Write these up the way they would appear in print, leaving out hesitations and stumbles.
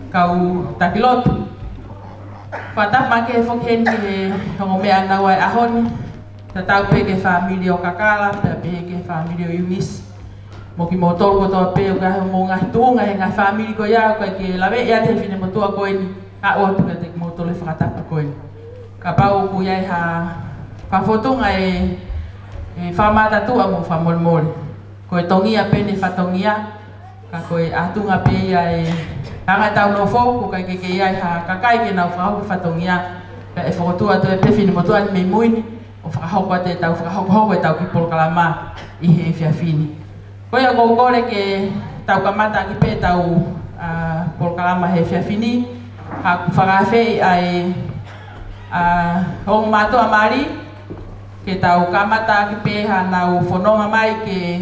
kau takilotu. Patap make foken ke ngome ana wai ahon. Tatau pe ke family o kakala, pe ke family o Yunis. Mo ki motor ko to pe ka mo nga tunga nga family ko ya ko ke lave ya te fine mo tua ko ni. A o tu ke motor le fata ko ni. Ka pau ku ya ha pa foto ngai fama tatu amo famol mol. Ko tongia pe ni fatongia. Ka ko atunga pe ya Hanga tau no fo ko kai ke ia ha kakai ke na fa ho fatongia pe e foto ato pe fini moto an me muini o fa ho ko te tau fa ho ho tau ki pol kalama I he fia fini ko ya go gore ke tau kamata ki pe tau pol kalama he fia fini ha fa fe ai ho mato amari ke tau kamata ki pe ha na o fononga mai ke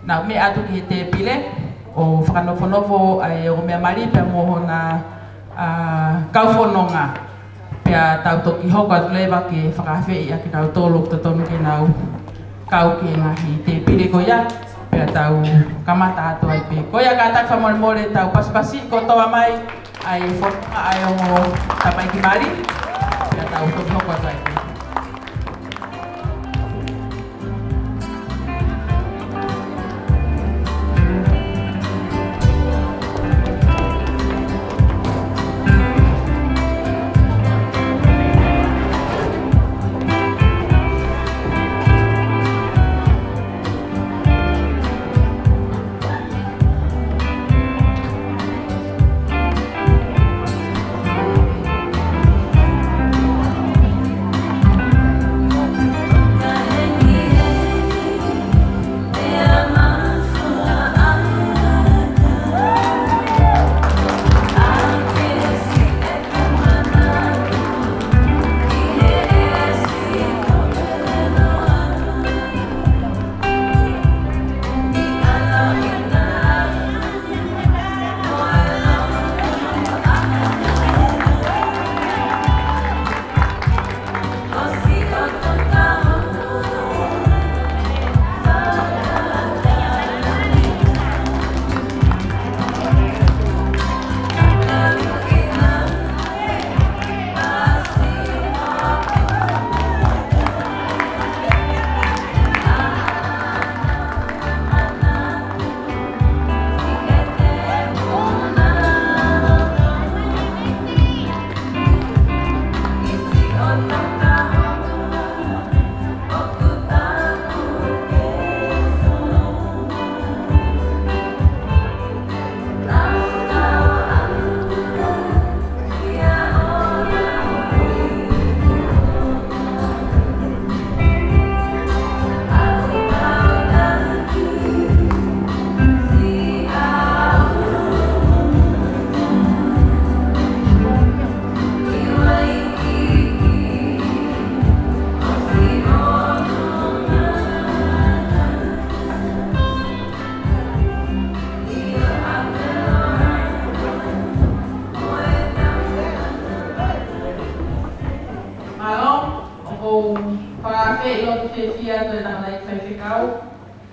na me atu ki te pile o whakanofonofo ai o mea mari pe moho na kauwhanonga pia tau toki hoko atu lewa ke whakawhei a ke tau tolo ta tonu ke nau kau ke ngahi te pire ko ia pia tau kamata atu ai pe ko ia ka tak whamore more tau pasipasi ko toa mai ai whanonga ai o mo tapai ki mari pia tau toki hoko atu ai pe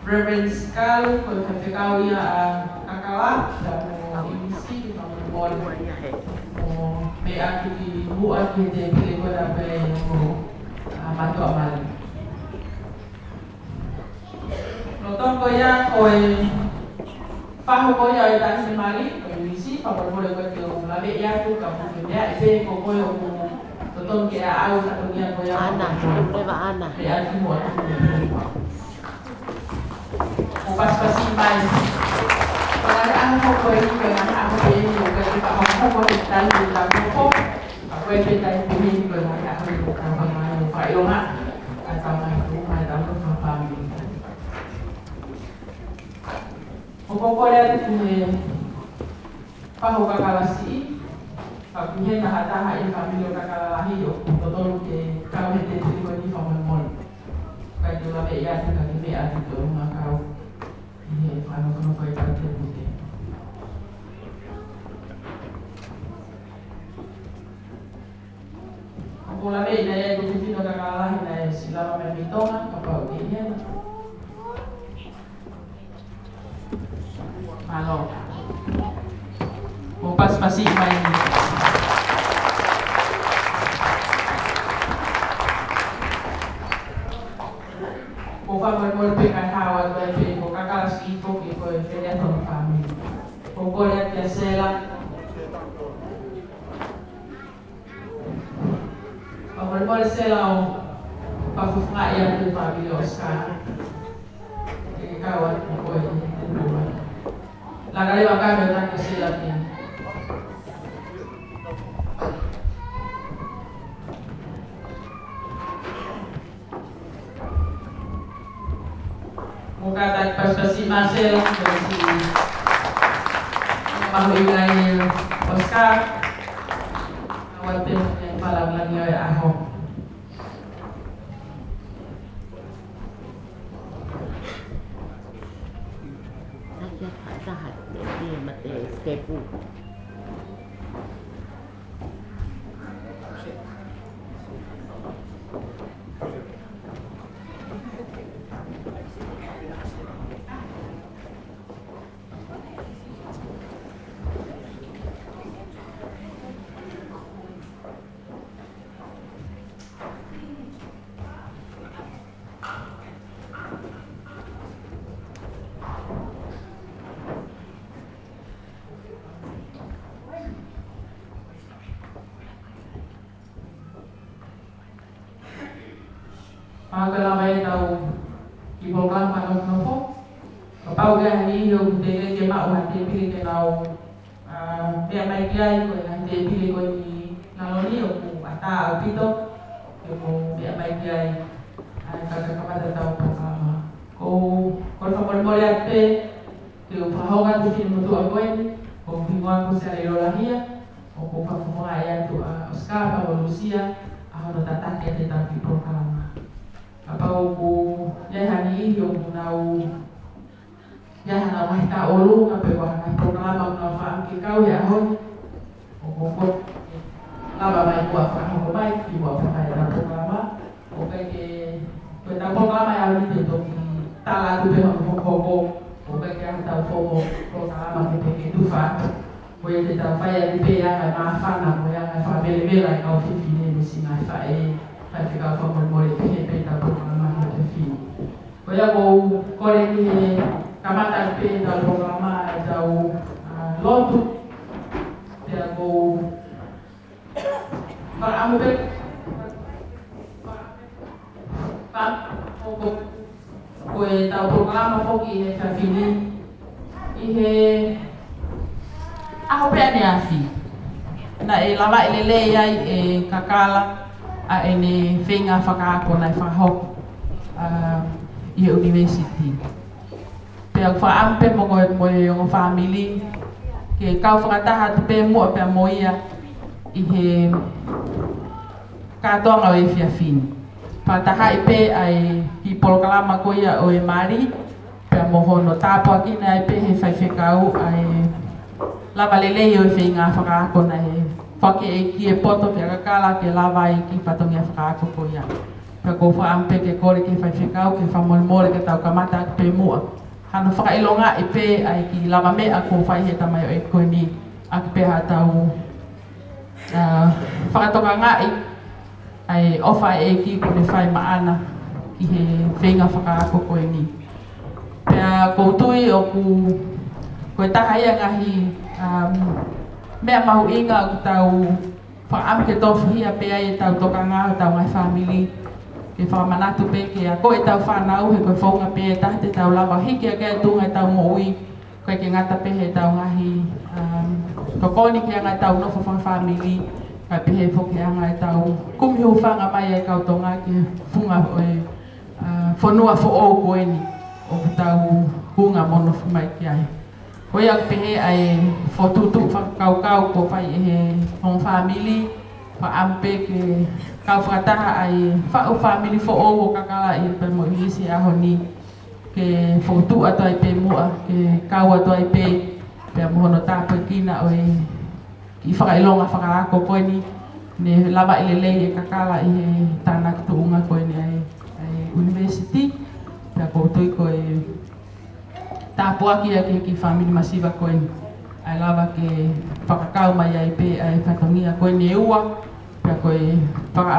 Reverend Skal, ko whawhekau ia kakala, da mo imisi, ki whamon o me aki ki mua ki te pile koe da pe o matua mali. No tonko ia koe whaho koe ia e tāhine mali, o imisi, whamon koe te o lawe ia tu, ka puke mea, e pe ko koe o toton ke a au tatongia koe ia. Ana, lewa ana. Pe aki mua tu. O pas-pasi mai. Pagkaan ko ko yung ako din yung kasi ako ko din tayo yung lago ko. Ako ay tayo puhin ko na ako yung kapamayo kayo nga. At tama ito, may tawag ko sa family. O ko ko rin kung pahukakalasi, pagpuhin na hataha yung family o kakalalahi o totoo ke kawin din sila ko ni Famamon. Kaya yung labi yan, kagimi at ito mga kaw. Hindi, paano ko na po ipagkibuti. Ang labi na yan, kung hindi nakakalahin na sila mamitongan, kapag ganyan. Malo. pas-pasi mai ni. Ko fa mo pe ka hawa ko pe ko kakala skipo ki ko fe ya ton family. Ko ya te sela. Mo sela o pa fufa ya te family Oscar. Kawan ko la kali baka meron ko sila din. Mukha tagpas si Marcel, si Mahulay Oscar, nawatin yung palang lang yung ako. Sahat di mate stepu. Pagkalakay daw ibang manok na po. Kapag gani yung dili ke mauhan pili ke daw dia may gay ko na pili ko ni naloni yung ata pito yung dia may gay ay kagakapata daw po ko sa molmolet pe yung pahogan din mo to agoy kung binuan ko sa ilolahia o kung pafumayan to Oscar pa Lucia ako natatake at itang programa. Apau ku yahani yung nau yahana mahita ulu ngape wahana programa ngafaan kikau ya hon okokot laba mai buat faham mai di buat faham programa okai ke kita programa yang ini tu tala tu behon hokoko okai ke kita fomo programa ke tu faham boleh kita faham di yang mahfan nak yang family bela kau fifine mesti mahfai Pati ka fa mo le pe pe ta programa de fi. Ko ya ko le ni kamata pe ta programa ta o lotu ya ko para amo pe pa ko ta programa fo ki fa fini ihe ako pe ni afi na e lava ele ya e kakala a ene whenga whakaako nei whahok i university. Pea whaampe mo koe yung family ke kau whakataha te pe mua pea moia i he katoanga o e whiawhini. Pataha i pe ai i polokalama koia o e mari pea mohono tāpua kina ai pe he whaiwhekau ai lava lelei o e whenga whakaako nei Whake e ki e poto pia kakala ke lawa i ki patongi a whakaako ko ia. Pea ko whaampe ke kore ke whaiwhekau ke whamolimore ke tau kamata ke pe mua. Hano whakailonga i pe ai ki lawa mea ko whaihe tamai o e koe ni a ke pe ha tau whakatoka ngai ai ofa e ki kone whai maana ki he whenga whakaako koe ni. Pea koutui o ku koe taha ia ngahi mea mahu inga o tau whaam ke tofu hia pea e tau toka ngā o tau ngai family ke whamanatu pe ke a koe tau whanau he koe whaunga pe e tahte tau lawa hiki a kea tunga tau moui koe ke ngata pe he tau ngahi kokoni ke a ngai tau nofo whang family kai pe he whoke a ngai tau kumhiu whanga mai e kau tonga ke funga o e whanua fo o koe ni o tau hunga mono mai ki ai. Koe ak pehe ai fotutu whakau-kau ko whai e hong family whaampe ke kau whakataha ai whau family fo o kakala i pe mo hisi a honi ke fotu ato ai pe mua ke kau ato ai pe pe mohono tāpoi kina o e ki whakailonga whakaako koe ni ne lava i lelei e kakala i he tāna ki tuunga koe ni ai university pe koutui koe tāpua ki ake ki family masiva koe ni ai lava ke whakakau mai ai pe ai whatongia koe ne ua, pia koe whaka